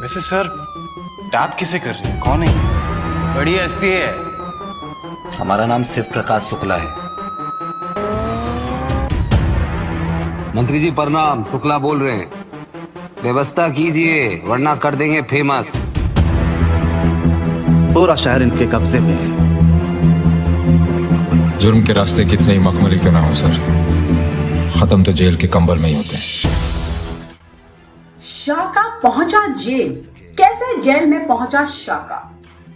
वैसे sir tap किसे कर रही है, कौन है? बड़ी हस्ती है। हमारा नाम शिव प्रकाश शुक्ला है। मंत्री जी प्रणाम, शुक्ला बोल रहे हैं। व्यवस्था कीजिए वरना कर देंगे फेमस। पूरा शहर इनके कब्जे में है। जुर्म के रास्ते कितने ही मखमली क्यों ना हो सर, खत्म तो जेल के कंबल में ही होते हैं। शाका पहुंचा जेल। कैसे जेल में पहुंचा शाका?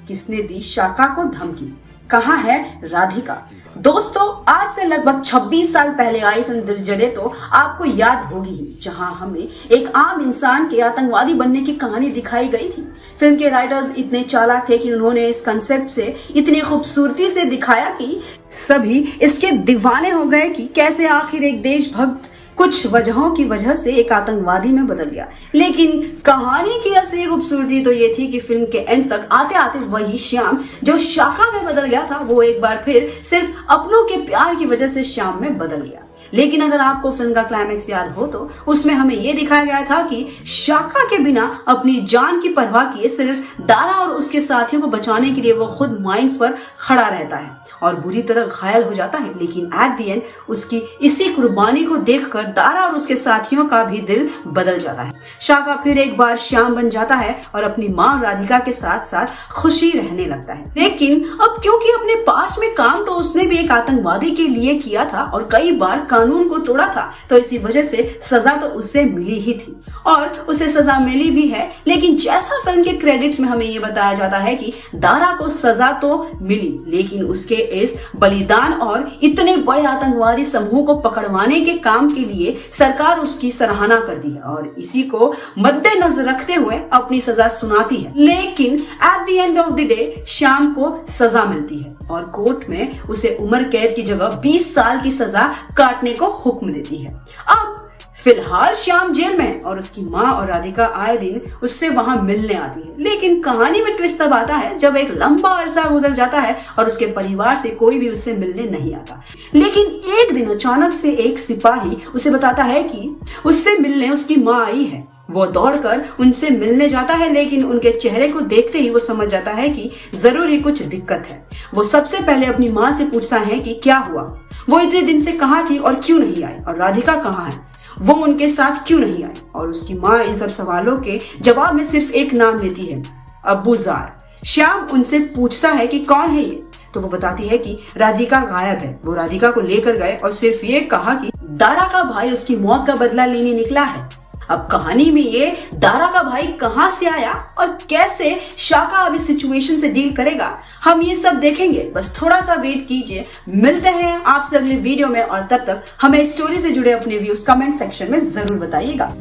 किसने दी शाका को धमकी? कहां है राधिका? दोस्तों, आज से लगभग 26 साल पहले आई फिल्म दिल जले तो आपको याद होगी ही, जहां हमें एक आम इंसान के आतंकवादी बनने की कहानी दिखाई गई थी। फिल्म के राइटर्स इतने चालाक थे कि उन्होंने इस कंसेप्ट से इतनी खूबसूरती से दिखाया कि सभी इसके दीवाने हो गए कि कैसे आखिर एक देशभक्त कुछ वजहों की वजह से एक आतंकवादी में बदल गया। लेकिन कहानी की असली खूबसूरती तो ये थी कि फिल्म के एंड तक आते आते वही श्याम जो शाका में बदल गया था, वो एक बार फिर सिर्फ अपनों के प्यार की वजह से श्याम में बदल गया। लेकिन अगर आपको फिल्म का क्लाइमैक्स याद हो तो उसमें हमें यह दिखाया गया था कि शाका के बिना अपनी जान की परवाह किए सिर्फ दारा और उसके साथियों को बचाने के लिए वो खुद माइंस पर खड़ा रहता है और बुरी तरह घायल हो जाता है। लेकिन एट द एंड उसकी इसी कुर्बानी को देखकर दारा और उसके साथियों का भी दिल बदल जाता है। शाका फिर एक बार श्याम बन जाता है और अपनी मां राधिका के साथ साथ खुशी रहने लगता है। लेकिन अब क्योंकि अपने पास्ट में काम तो उसने भी एक आतंकवादी के लिए किया था और कई बार कानून को तोड़ा था, तो इसी वजह से सजा तो उससे मिली ही थी और उसे सजा मिली भी है। लेकिन जैसा फिल्म के क्रेडिट्स में हमें ये बताया जाता है कि दारा को सजा तो मिली, लेकिन उसके इस बलिदान और इतने बड़े आतंकवादी समूह को पकड़वाने के काम के लिए सरकार उसकी सराहना करती है और इसी को मद्देनजर रखते हुए अपनी सजा सुनाती है। लेकिन at the end of the day Shyam को सजा मिलती है और कोर्ट में उसे उम्र कैद की जगह 20 साल की सजा काटने को हुक्म देती है। अब फिलहाल श्याम जेल में और उसकी माँ और राधिका आए दिन उससे वहां मिलने आती है। लेकिन कहानी में ट्विस्ट तब आता है जब एक लंबा अरसा गुजर जाता है और उसके परिवार से कोई भी उससे मिलने नहीं आता। लेकिन एक दिन अचानक से एक सिपाही उसे बताता है कि उससे मिलने उसकी माँ आई है। वो दौड़कर उनसे मिलने जाता है, लेकिन उनके चेहरे को देखते ही वो समझ जाता है कि जरूर ही कुछ दिक्कत है। वो सबसे पहले अपनी माँ से पूछता है कि क्या हुआ, वो इतने दिन से कहाँ थी और क्यों नहीं आई, और राधिका कहाँ है, वो उनके साथ क्यों नहीं आई। और उसकी माँ इन सब सवालों के जवाब में सिर्फ एक नाम लेती है, अबूजार। श्याम उनसे पूछता है कि कौन है ये, तो वो बताती है कि राधिका गायब है। वो राधिका को लेकर गए और सिर्फ ये कहा कि दारा का भाई उसकी मौत का बदला लेने निकला है। अब कहानी में ये दारा का भाई कहां से आया और कैसे शाका अब इस सिचुएशन से डील करेगा, हम ये सब देखेंगे। बस थोड़ा सा वेट कीजिए, मिलते हैं आपसे अगले वीडियो में और तब तक हमें स्टोरी से जुड़े अपने व्यूज कमेंट सेक्शन में जरूर बताइएगा।